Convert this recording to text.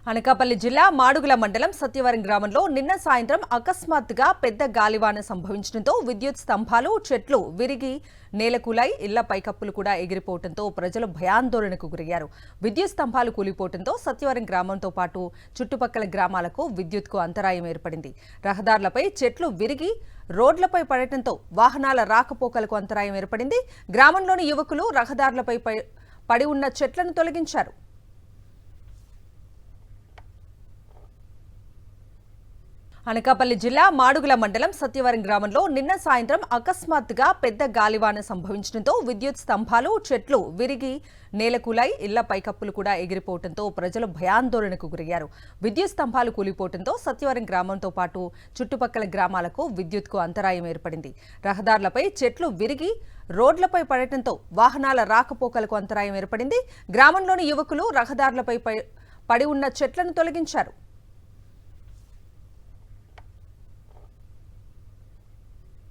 అనకాపల్లి జిల్లా మాడుగుల మండలం సత్యవరం గ్రామంలో నిన్న సాయంత్రం అకస్మాత్తుగా పెద్ద గాలివాన సంభవించడంతో విద్యుత్ స్తంభాలు, చెట్లు విరిగి నేలకూలై ఇళ్ల పైకప్పులు కూడా ఎగిరిపోవడంతో ప్రజలు భయాందోళనకు గురయ్యారు. విద్యుత్ స్తంభాలు కూలిపోవడంతో సత్యవరం గ్రామంతో పాటు చుట్టుపక్కల గ్రామాలకు విద్యుత్కు అంతరాయం ఏర్పడింది. రహదారులపై చెట్లు విరిగి రోడ్లపై పడటంతో వాహనాల రాకపోకలకు అంతరాయం ఏర్పడింది. గ్రామంలోని యువకులు రహదారులపై పడి ఉన్న చెట్లను తొలగించారు. అనకాపల్లి జిల్లా మాడుగుల మండలం సత్యవరం గ్రామంలో నిన్న సాయంత్రం అకస్మాత్తుగా పెద్ద గాలివాన సంభవించడంతో విద్యుత్ స్తంభాలు, చెట్లు విరిగి నేలకూలై ఇళ్ల పైకప్పులు కూడా ఎగిరిపోవడంతో ప్రజలు భయాందోళనకు గురయ్యారు. విద్యుత్ స్తంభాలు కూలిపోవడంతో సత్యవరం గ్రామంతో పాటు చుట్టుపక్కల గ్రామాలకు విద్యుత్కు అంతరాయం ఏర్పడింది. రహదారులపై చెట్లు విరిగి రోడ్లపై పడటంతో వాహనాల రాకపోకలకు అంతరాయం ఏర్పడింది. గ్రామంలోని యువకులు రహదారులపై పడి ఉన్న చెట్లను తొలగించారు.